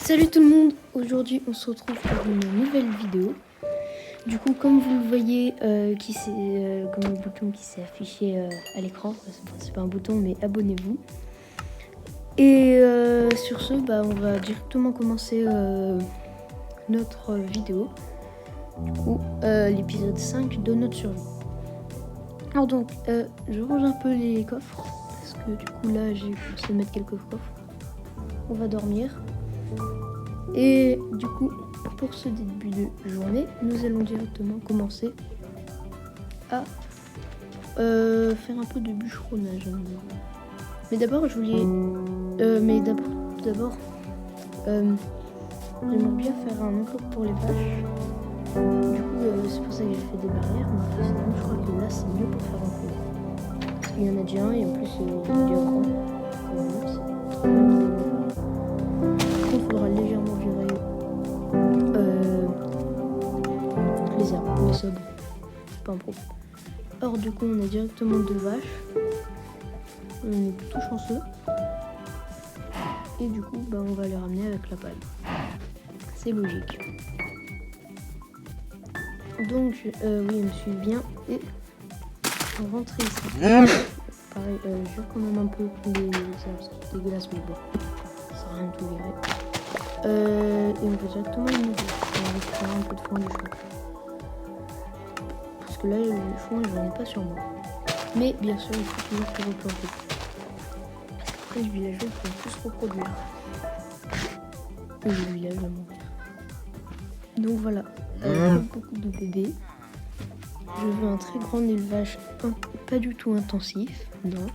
Salut tout le monde, aujourd'hui on se retrouve pour une nouvelle vidéo. Du coup comme vous le voyez, comme le bouton qui s'est affiché à l'écran, c'est pas un bouton mais abonnez-vous. Et sur ce, on va directement commencer notre vidéo, du coup l'épisode 5 de notre survie. Alors donc, je range un peu les coffres, parce que du coup là j'ai commencé à mettre quelques coffres. On va dormir. Et du coup, pour ce début de journée, nous allons directement commencer à faire un peu de bûcheronnage. Mais d'abord, je voulais... j'aimerais bien faire un enclos pour les vaches. Du coup, c'est pour ça que j'ai fait des barrières. Mais sinon, je crois que là, c'est mieux pour faire un enclos. Parce qu'il y en a déjà un et en plus, il est déjà grand. Il faudra légèrement virer les herbes, mais ça bon, c'est pas un problème. Alors du coup on a directement 2 vaches, on est plutôt chanceux. Et du coup on va les ramener avec la paille, c'est logique. Donc oui, me suivez bien et on rentre ici. Pareil, je vire quand même un peu les herbes, c'est dégueulasse mais bon, ça sert à rien de tout virer. Et on va directement les nourrir. On va récupérer un peu de foin du champ. Parce que là, le foin, j'en ai pas sur moi. Mais bien sûr, il faut toujours se replanter. Après, les villageois vont tous se reproduire. Et le village va mourir. Donc voilà, beaucoup de bébés. Je veux un très grand élevage, pas du tout intensif. Non,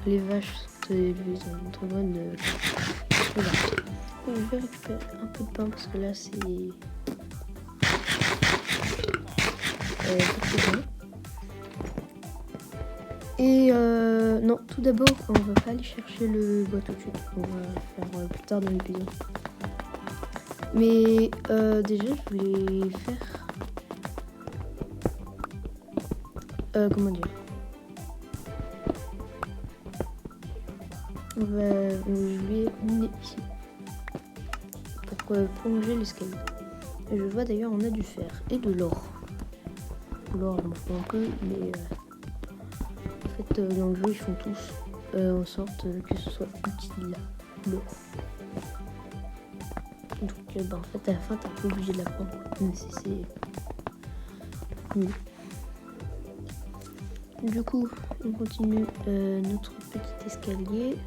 les vaches sont élevées dans une très bonne... Voilà. Je vais récupérer un peu de pain parce que là c'est pas très bien. Et non, tout d'abord on va pas aller chercher le bois tout de suite. On va faire plus tard dans l'épisode. Mais déjà je voulais faire comment dire. Je vais miner ici. Pour prolonger l'escalier. Et je vois d'ailleurs on a du fer et de l'or. L'or il m'en faut un peu, mais en fait dans le jeu ils font tous en sorte que ce soit utile l'or. Donc en fait à la fin t'es un peu obligé de la prendre. Mais c'est nul. Du coup on continue notre petit escalier.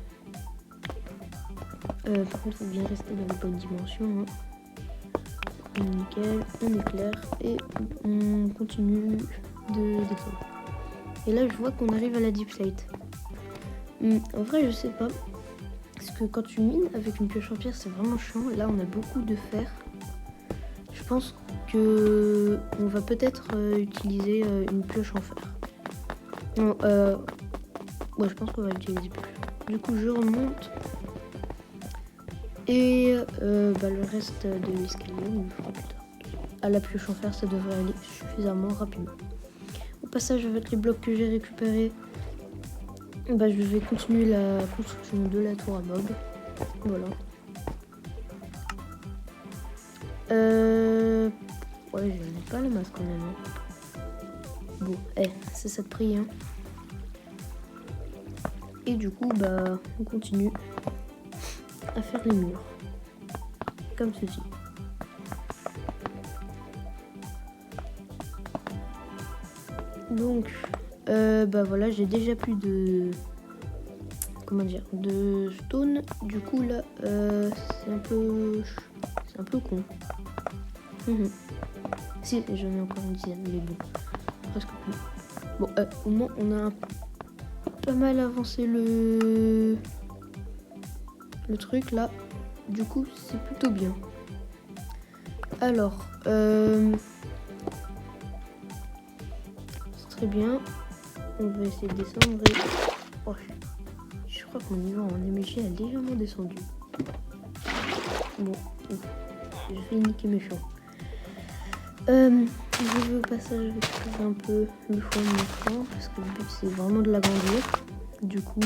Par contre, il faut bien rester dans les bonnes dimensions. Hein. Nickel, on éclaire et on continue de descendre. Et là, je vois qu'on arrive à la deep slate. En vrai, je sais pas. Parce que quand tu mines avec une pioche en pierre, c'est vraiment chiant. Là, on a beaucoup de fer. Je pense que on va peut-être utiliser une pioche en fer. Non, ouais, je pense qu'on va utiliser pioche. Du coup, je remonte. Et le reste de l'escalier, on le fera plus tard. À la pioche en fer, ça devrait aller suffisamment rapidement. Au passage, avec les blocs que j'ai récupérés, je vais continuer la construction de la tour à mob. Voilà. Ouais, je n'ai pas la masse quand même. Hein. Bon, c'est ça de prix. Hein. Et du coup, on continue à faire les murs comme ceci. Donc voilà, j'ai déjà plus de de stone. Du coup là c'est un peu con. Si, j'en ai encore une dizaine, mais bon, presque plus. Bon, au moins on a pas mal avancé le truc là. Du coup, c'est plutôt bien. Alors, c'est très bien. On va essayer de descendre et... Oh, je crois que mon niveau en MG a légèrement descendu. Bon, je vais niquer mes champs. Je vais au passage récupérer un peu le foin de mon champ parce que le but c'est vraiment de l'agrandir. Du coup,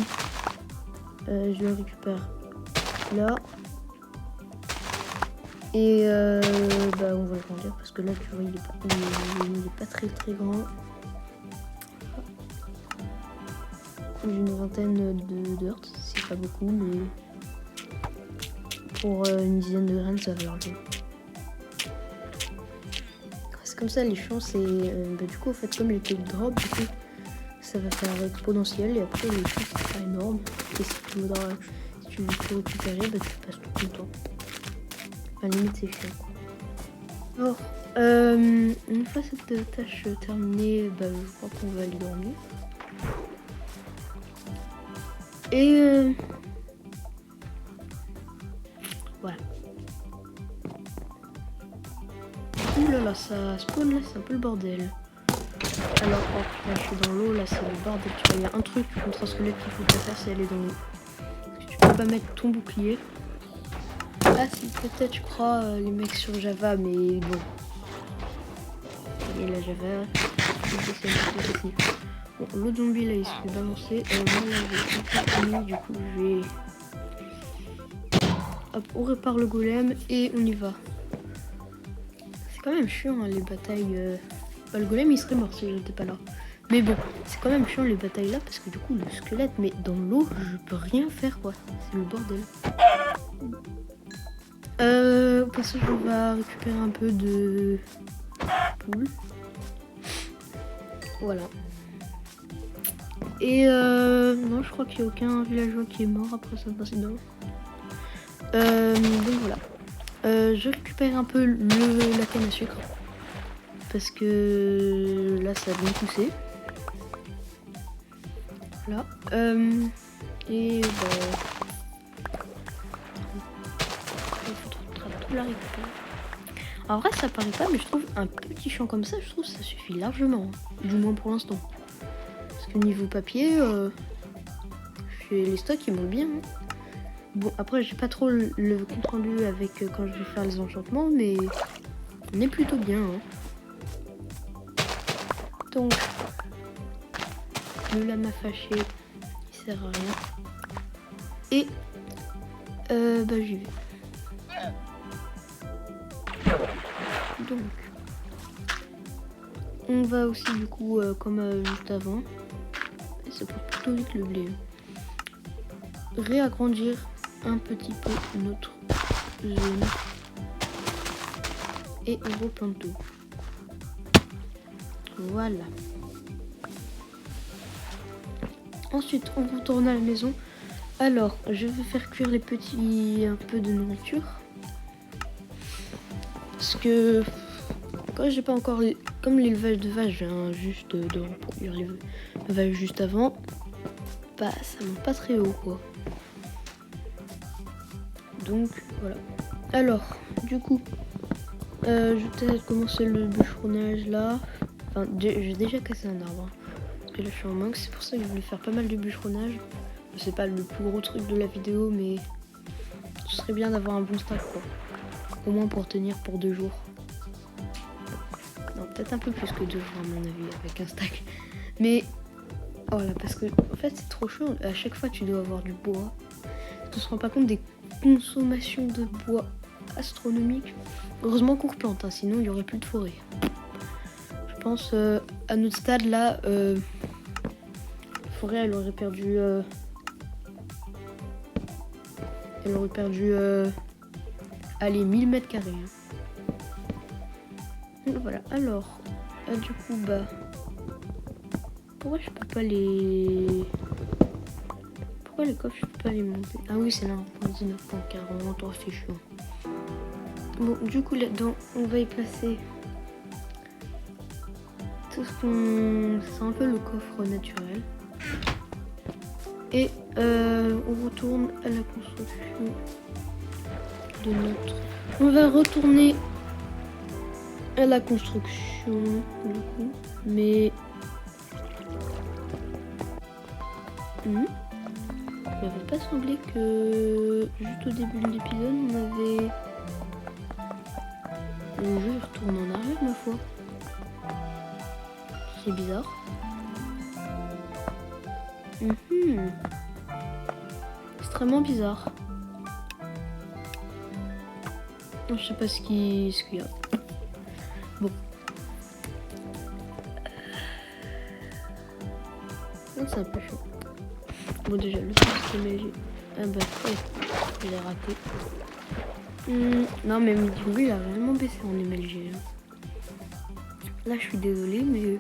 je le récupère là. Et on va le grandir parce que là tu vois il est pas très très grand. J'ai une vingtaine de hertz, c'est pas beaucoup, mais pour une dizaine de graines ça va largement. C'est comme ça les champs, c'est du coup en fait comme les pays drop, du coup ça va faire exponentiel et après les champs c'est pas énorme. Et si tu veux tout récupérer, tu passes tout le temps. À la limite c'est chiant quoi. Alors une fois cette tâche terminée, je crois qu'on va aller dormir. Et voilà. Ouh là là, ça spawn là, c'est un peu le bordel. Alors, là je suis dans l'eau, là c'est le bordel. Tu vois, il y a un truc contre un squelette qu'il faut pas faire, c'est aller dans l'eau. Parce que tu peux pas mettre ton bouclier. Ah si, peut-être je crois les mecs sur Java, mais bon. Et la Java, c'est ici. Bon, l'autre zombie là il se fait balancer. Moi là j'ai fini, du coup je vais. Hop, on répare le golem et on y va. C'est quand même chiant hein, les batailles. Le golem il serait mort si j'étais pas là. Mais bon, c'est quand même chiant les batailles là parce que du coup le squelette, mais dans l'eau, je peux rien faire quoi. C'est le bordel. Au passage, on va récupérer un peu de poules. Voilà. Et non, je crois qu'il n'y a aucun villageois qui est mort après cet incident. Donc voilà. Je récupère un peu la canne à sucre. Parce que là, ça a bien poussé. Voilà. Et tout la récupérer. En vrai, ça paraît pas, mais je trouve un petit champ comme ça, je trouve que ça suffit largement. Hein. Du moins pour l'instant. Parce que niveau papier, les stocks ils montent bien. Hein. Bon, après, j'ai pas trop le compte rendu avec quand je vais faire les enchantements, mais on est plutôt bien. Hein. Donc, le lama fâché, il sert à rien. Et, j'y vais. Donc, on va aussi du coup, comme juste avant, et ça pousse plutôt vite le blé, réagrandir un petit peu notre zone et on replante tout. Voilà. Ensuite, on retourne à la maison. Alors, je vais faire cuire les petits un peu de nourriture. Parce que quand j'ai pas encore comme l'élevage de vaches, je viens juste de reproduire les vaches juste avant, ça monte pas très haut quoi. Donc voilà. Alors, du coup, je vais peut-être commencer le bûcheronnage là. Enfin, j'ai déjà cassé un arbre. Parce que là je suis en manque, c'est pour ça que je voulais faire pas mal de bûcheronnage. C'est pas le plus gros truc de la vidéo, mais ce serait bien d'avoir un bon stack quoi. Au moins pour tenir pour 2 jours. Non, peut-être un peu plus que 2 jours à mon avis avec un stack. Mais voilà, parce que en fait c'est trop chaud. À chaque fois tu dois avoir du bois. Tu te rends pas compte des consommations de bois astronomiques. Heureusement qu'on replante, hein, sinon il y aurait plus de forêt. Je pense à notre stade là, la forêt elle aurait perdu. Allez, 1000 mètres carrés. Hein. Donc, voilà, alors, du coup, pourquoi je peux pas les... Pourquoi les coffres, je peux pas les monter? Ah oui, c'est là, 1.19.40, oh, c'est chaud. Bon, du coup, là-dedans, on va y placer tout ce qu'on... C'est un peu le coffre naturel. Et on retourne à la construction de notre... On va retourner à la construction du coup, mais il m'avait pas semblé que juste au début de l'épisode on avait... Le jeu retourne en arrière ma foi. C'est bizarre. Extrêmement bizarre. Je sais pas ce qu'il y a. Bon. C'est un peu chaud. Bon, déjà, le petit MLG. Ah bah, ouais, je l'ai raté. Non, mais du coup, il a vraiment baissé en MLG. Là, je suis désolée, mais...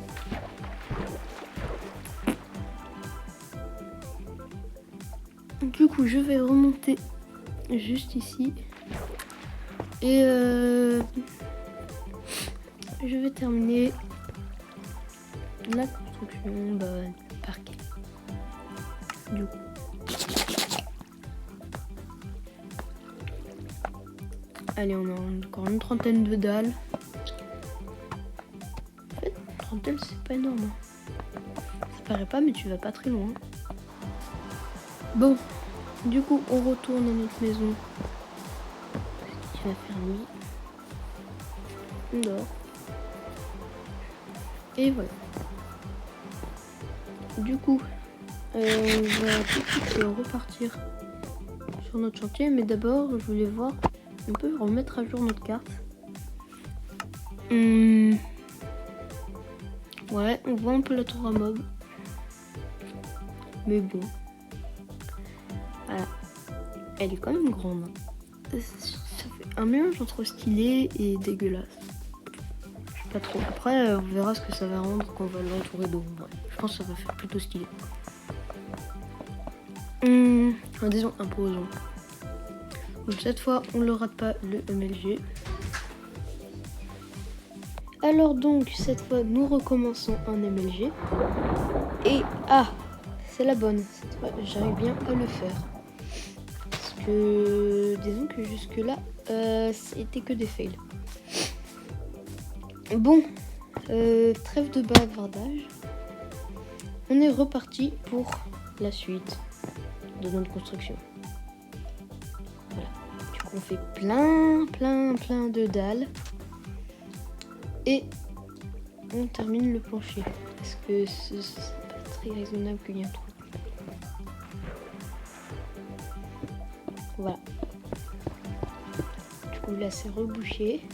Du coup, je vais remonter juste ici. Et je vais terminer la construction du parquet. Du coup. Allez, on a encore une trentaine de dalles. En fait, une trentaine, c'est pas énorme. Ça paraît pas, mais tu vas pas très loin. Bon, du coup, on retourne à notre maison. Il va faire nuit. On dort. Et voilà. Du coup, on va tout de suite repartir sur notre chantier. Mais d'abord, je voulais voir, on peut remettre à jour notre carte. Ouais, on voit un peu la tour à mob. Mais bon. Voilà. Elle est quand même grande. Ça fait un mélange entre stylé et dégueulasse. Je sais pas trop. Après, on verra ce que ça va rendre quand on va l'entourer d'eau. Ouais, je pense que ça va faire plutôt stylé. Disons imposant. Donc cette fois, on ne rate pas le MLG. Alors donc, cette fois, nous recommençons un MLG. Et c'est la bonne. Cette fois, j'arrive bien à le faire. Parce que, disons que jusque-là, c'était que des fails. Bon, trêve de bavardage. On est reparti pour la suite de notre construction. Voilà. Du coup, on fait plein de dalles. Et on termine le plancher. Parce que c'est pas très raisonnable qu'il y ait un trou. Voilà. Du coup, là, c'est rebouché.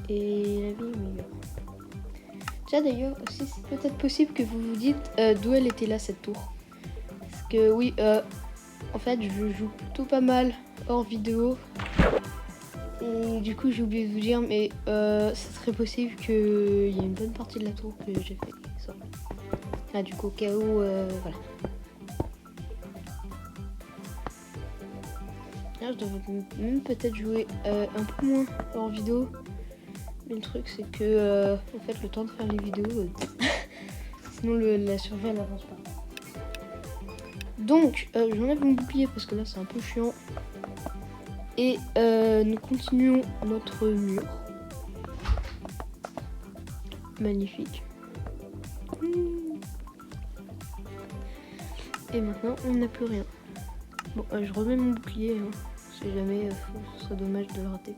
Et la vie est meilleure. Tiens, d'ailleurs, aussi, c'est peut-être possible que vous vous dites d'où elle était là, cette tour. Parce que, oui, en fait, je joue plutôt pas mal hors vidéo. Et du coup, j'ai oublié de vous dire, mais ça serait possible qu'il y ait une bonne partie de la tour que j'ai fait. Ça. Là, du coup, au cas où, voilà. Là, je devrais même peut-être jouer un peu moins hors vidéo. Mais le truc, c'est que, en fait, le temps de faire les vidéos, sinon la survie, elle n'avance pas. Donc, j'enlève mon bouclier parce que là, c'est un peu chiant. Et nous continuons notre mur. Magnifique. Et maintenant, on n'a plus rien. Bon, je remets mon bouclier. Hein. Si jamais, ce serait dommage de le rater.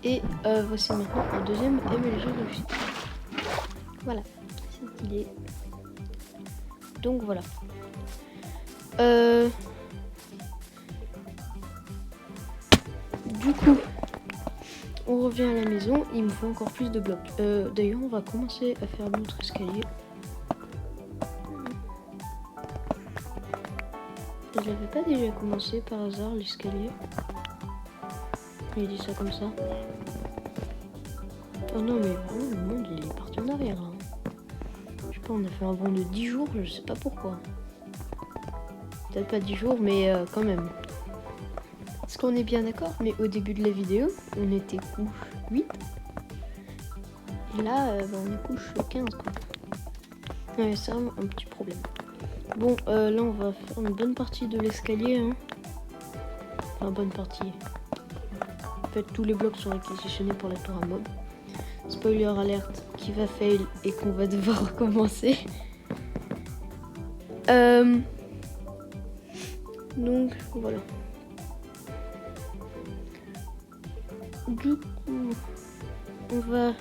Et voici maintenant un deuxième MLG réussi. Voilà, c'est stylé. Donc voilà. Du coup, on revient à la maison. Il me faut encore plus de blocs. D'ailleurs, on va commencer à faire notre escalier. Je l'avais pas déjà commencé par hasard l'escalier. Il dit ça comme ça. Oh non, mais vraiment, le monde il est parti en arrière. Hein. Je sais pas, on a fait un bond de 10 jours, je sais pas pourquoi. Peut-être pas 10 jours, mais quand même. Parce qu'on est bien d'accord, mais au début de la vidéo, on était couche 8. Et là, on est couche 15, quoi. Ouais, c'est vraiment un petit problème. Bon, là, on va faire une bonne partie de l'escalier. Hein. Enfin, bonne partie. En fait, tous les blocs sont réquisitionnés pour la tour à mob. Spoiler alerte qui va fail et qu'on va devoir recommencer. Donc, voilà. Du coup, on va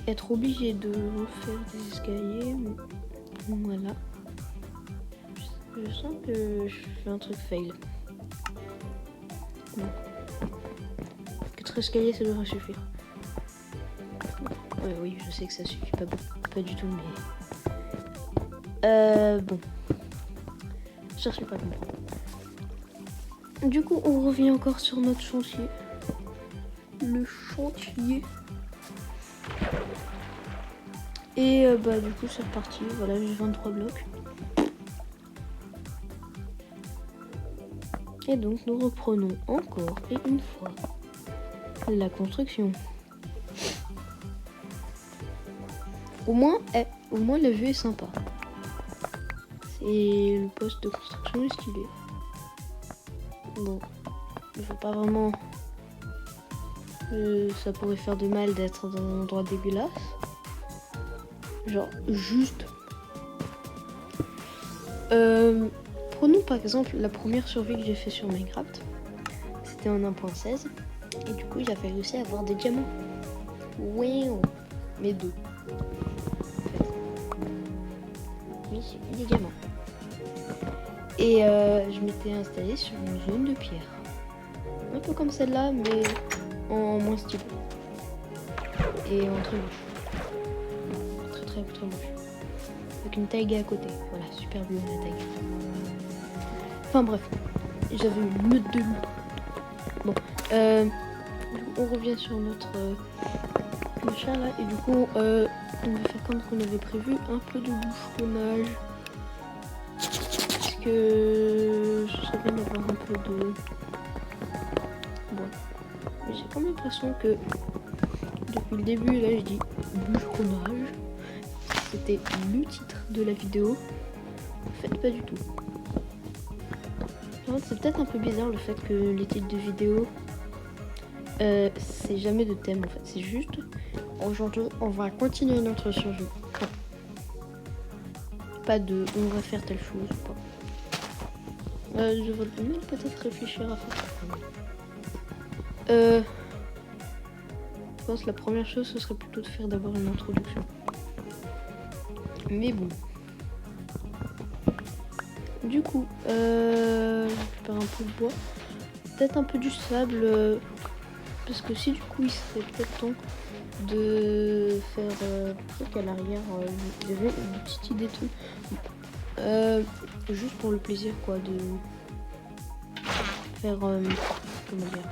être obligé de refaire des escaliers. Voilà. Je sens que je fais un truc fail. Bon. 4 escaliers, ça devrait suffire. Ouais, oui, je sais que ça suffit pas du tout, mais... bon. Cherchez pas à comprendre. Du coup, on revient encore sur notre chantier. Le chantier. Et bah du coup, c'est reparti. Voilà, j'ai 23 blocs. Et donc, nous reprenons encore et une fois la construction. Au moins la vue est sympa. Et le poste de construction est stylé. Bon, il faut pas vraiment... ça pourrait faire de mal d'être dans un endroit dégueulasse. Genre, juste... prenons par exemple la première survie que j'ai fait sur Minecraft. C'était en 1.16. Et du coup, j'avais réussi à avoir des diamants. Wow. Mais 2. En fait. Oui, c'est des diamants. Et je m'étais installée sur une zone de pierre. Un peu comme celle-là, mais en moins stylé. Et en très moche. Très moche. Avec une taiga à côté. Voilà, super bien la taiga. Enfin bref, j'avais une meute de loups. Bon, on revient sur notre machin là. Et du coup, on va faire comme qu'on avait prévu, un peu de bouchonnage. Parce que ce serait bien d'avoir un peu de... Bon, j'ai quand même l'impression que depuis le début, là je dis bouchonnage. C'était le titre de la vidéo. En fait, pas du tout. C'est peut-être un peu bizarre le fait que les titres de vidéo c'est jamais de thème en fait, c'est juste aujourd'hui on va continuer notre survie. Pas de on va faire telle chose ou pas. Je vais même peut-être réfléchir à faire ça. Je pense que la première chose ce serait plutôt de faire d'abord une introduction. Mais bon. Du coup, je récupère un peu de bois, peut-être un peu du sable, parce que si du coup il serait peut-être temps de faire, je crois qu'à l'arrière, il y avait une petite idée tout, juste pour le plaisir quoi, de faire, comment dire,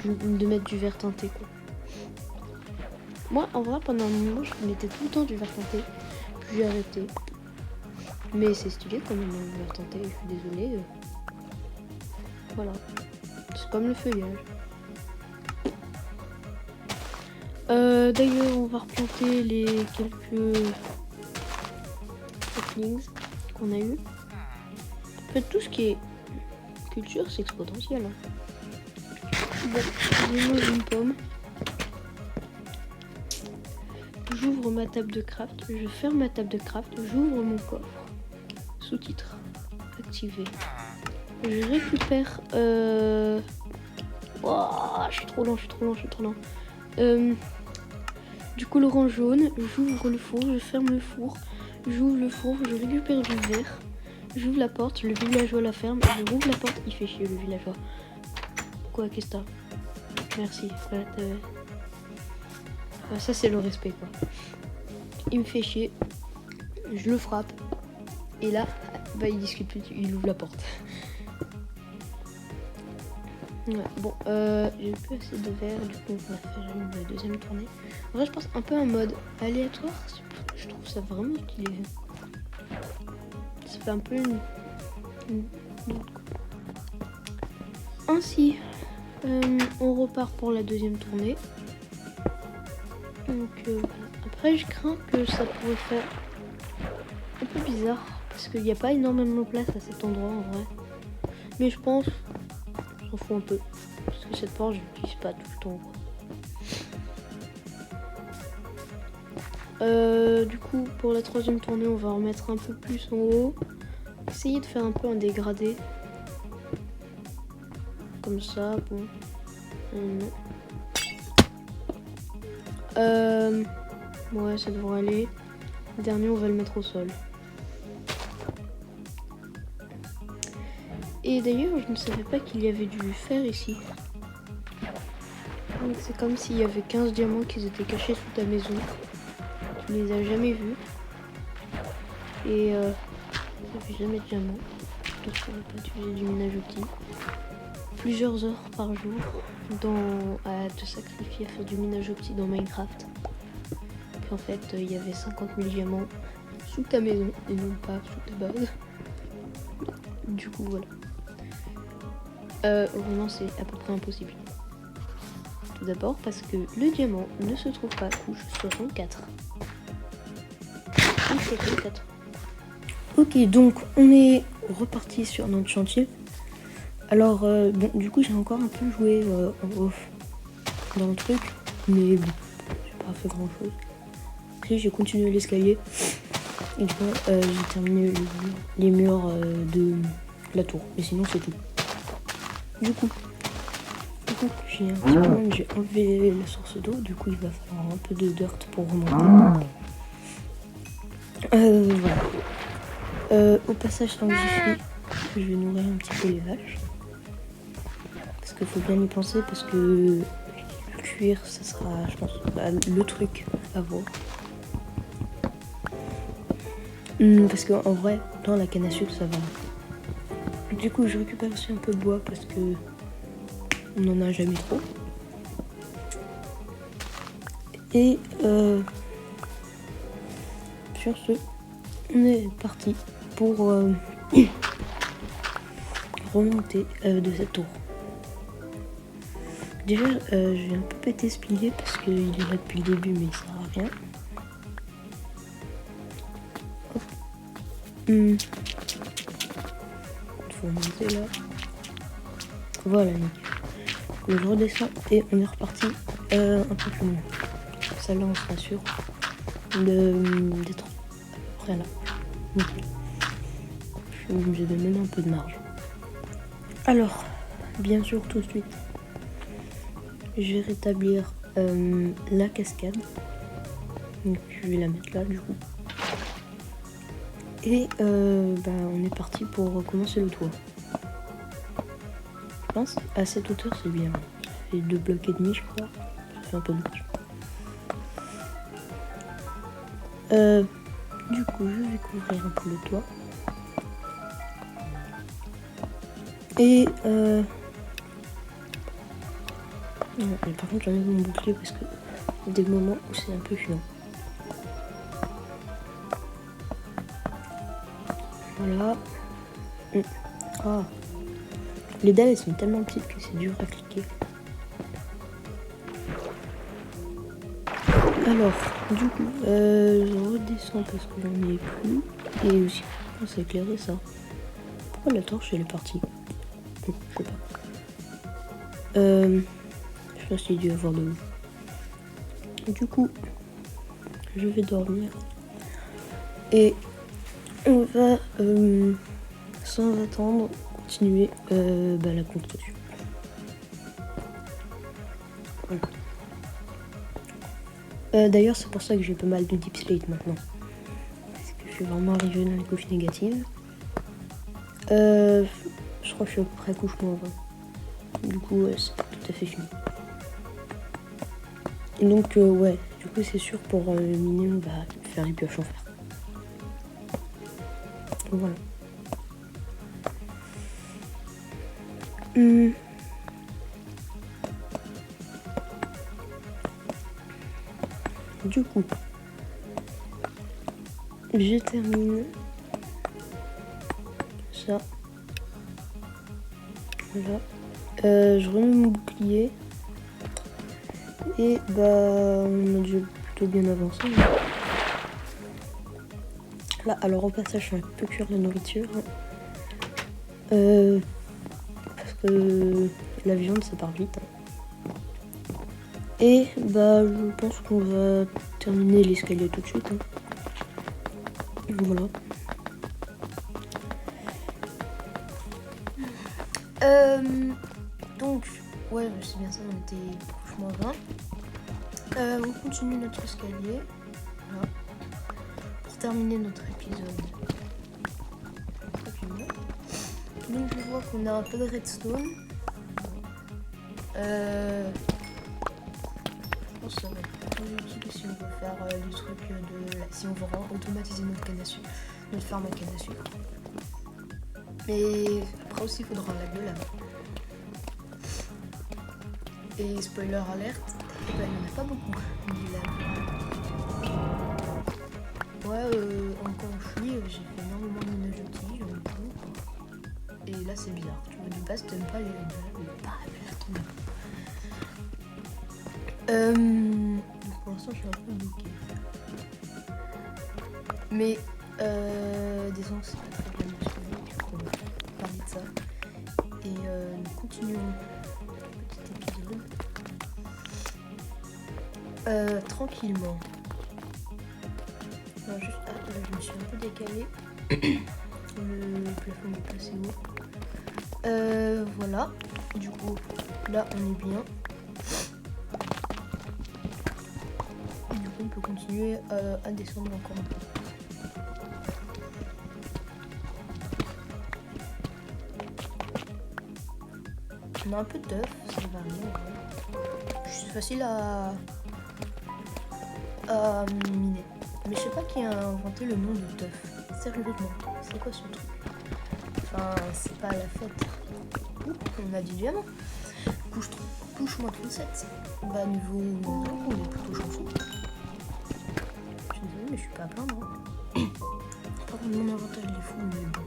de mettre du vert teinté quoi. Moi en vrai pendant un moment je mettais tout le temps du vert teinté, puis j'ai arrêté. Mais c'est stylé quand même, on va tenter, je suis désolée. Voilà, c'est comme le feuillage. D'ailleurs, on va replanter les quelques saplings qu'on a eu. En fait, tout ce qui est culture, c'est exponentiel. Hein. Bon, je mange une pomme. J'ouvre ma table de craft, je ferme ma table de craft, j'ouvre mon coffre. Sous-titres activé. Je récupère. Oh, je suis trop lent. Du colorant jaune, j'ouvre le four, je ferme le four, j'ouvre le four, je récupère du verre, j'ouvre la porte, le villageois la ferme, je rouvre la porte, il fait chier le villageois. Quoi, qu'est-ce que t'as? Merci. Ça c'est le respect quoi. Il me fait chier, je le frappe. Et là, bah il discute plus, il ouvre la porte. Ouais, bon, j'ai plus assez de verre, du coup on va faire une deuxième tournée. En vrai, je pense un peu en mode aléatoire, je trouve ça vraiment stylé. Ça fait un peu une... Ainsi, on repart pour la deuxième tournée. Donc voilà. Après, je crains que ça pourrait faire un peu bizarre. Parce qu'il n'y a pas énormément de place à cet endroit en vrai. Mais je pense, on s'en fout un peu. Parce que cette porte, je l'utilise pas tout le temps. Du coup, pour la troisième tournée, on va remettre un peu plus en haut. Essayer de faire un peu un dégradé. Comme ça, bon. Non. Ouais, ça devrait aller. Le dernier, on va le mettre au sol. Et d'ailleurs, je ne savais pas qu'il y avait du fer ici. Donc c'est comme s'il y avait 15 diamants qui étaient cachés sous ta maison. Tu les as jamais vus. Et ça fait jamais de diamants. Donc on va pas utiliser du minage-outils. Plusieurs heures par jour à te sacrifier à faire du minage-outils dans Minecraft. Puis en fait il y avait 50 000 diamants sous ta maison et non pas sous ta base. Du coup voilà. Vraiment c'est à peu près impossible. Tout d'abord parce que le diamant ne se trouve pas couche 64. Couche 64. Ok, donc on est reparti sur notre chantier. Alors bon, du coup j'ai encore un peu joué en off dans le truc, mais bon, j'ai pas fait grand chose. Après j'ai continué l'escalier et j'ai terminé les murs de la tour. Et sinon c'est tout. Du coup j'ai un petit peu, j'ai enlevé la source d'eau, du coup il va falloir un peu de dirt pour remonter. Voilà. Au passage, tant que j'y suis, je vais nourrir un petit peu les vaches. Parce qu'il faut bien y penser, parce que le cuir, ça sera, je pense, le truc à voir. Parce qu'en vrai, dans la canne à sucre, ça va. Du coup, je récupère aussi un peu de bois parce que on n'en a jamais trop. Et sur ce, on est parti pour remonter de cette tour. Déjà, j'ai un peu pété ce pilier parce qu'il est là depuis le début, mais il sert à rien. Faut monter là. Voilà, nickel. Je redescends et on est reparti un peu plus loin. Celle-là, on sera sûr d'être après là. Nickel. Je suis obligée de donner un peu de marge. Alors, bien sûr, tout de suite, je vais rétablir la cascade. Donc, je vais la mettre là, du coup. Et on est parti pour recommencer le toit. Je pense à cette hauteur, c'est bien. C'est 2 blocs et demi, je crois. Ça fait un peu dommage. Du coup, je vais couvrir un peu le toit. Et par contre, j'enlève mon bouclier parce que il y a des moments où c'est un peu chiant. Voilà. Ah. Les dalles, elles sont tellement petites que c'est dur à cliquer. Alors, du coup, je redescends parce que j'en ai plus. Et aussi, on s'est éclairé ça. Pourquoi la torche, elle est partie? Je sais pas. Je pense qu'il a dû avoir de l'eau. Du coup, je vais dormir. Et on va, sans attendre, continuer la construction. Voilà. D'ailleurs, c'est pour ça que j'ai pas mal de deep slate maintenant. Parce que je suis vraiment arrivée dans les couches négatives. Je crois que je suis à peu près couche moins 20. Du coup, c'est pas tout à fait fini. Et donc, ouais, du coup, c'est sûr pour miner, on va faire les pioches en fer. Voilà. Du coup, je termine ça. Voilà. Je remets mon bouclier. Et on a déjà plutôt bien avancé. Là, alors au passage, je vais un peu cuire la nourriture. Parce que la viande, ça part vite. Et je pense qu'on va terminer l'escalier tout de suite. Voilà. Donc, ouais, c'est bien ça, on était couche moins 20. On continue notre escalier. Voilà. Pour terminer notre épisode. Donc, je vois qu'on a un peu de redstone. pense que ça va être plus utile si on veut faire des trucs si on veut automatiser notre canne à sucre, notre ferme à canne à sucre. Mais après aussi, il faudra un lac de lave. Et spoiler alerte, il n'y en a pas beaucoup du lac. Ouais, quand je suis, j'ai fait énormément de ménage de tige, et là c'est bizarre. Tu vois, de base, t'aimes pas les lacs de lave, mais pas donc pour l'instant, je suis un peu bloquée. Mais disons que c'est pas très bien mentionné, du coup on va parler de ça. Et nous continuons le petit épisode tranquillement. Non, juste, là je me suis un peu décalée. Le plafond est placé haut. Voilà, du coup là on est bien. Et du coup on peut continuer à descendre encore un peu. On a un peu d'œuf, ça va aller. C'est facile à miner. Mais je sais pas qui a inventé le nom de teuf. Sérieusement, c'est quoi ce truc? Enfin, c'est pas la fête. Ouh, on a du diamant. Couche-moi 37. Bah, niveau on est plutôt chanceux. Je suis désolée, mais je suis pas à plaindre. Par contre, mon inventaire il est fou, mais bon.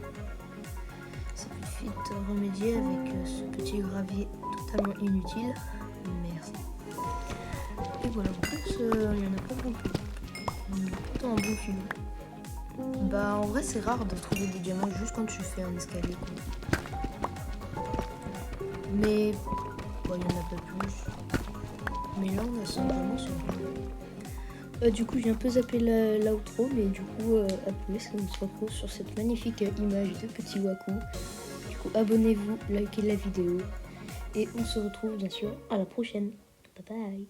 Ça peut vite remédier avec ce petit gravier totalement inutile. Merci. Et voilà, en plus, il y en a pas beaucoup. On est plutôt un bon filon. Bah, en vrai, c'est rare de trouver des diamants juste quand tu fais un escalier. Mais, bon, il y en a pas plus. Mais là, on a 100 diamants sur le du coup, j'ai un peu zappé l'outro, mais du coup, à plus, on se retrouve sur cette magnifique image de petit Waku. Du coup, abonnez-vous, likez la vidéo, et on se retrouve bien sûr à la prochaine. Bye bye.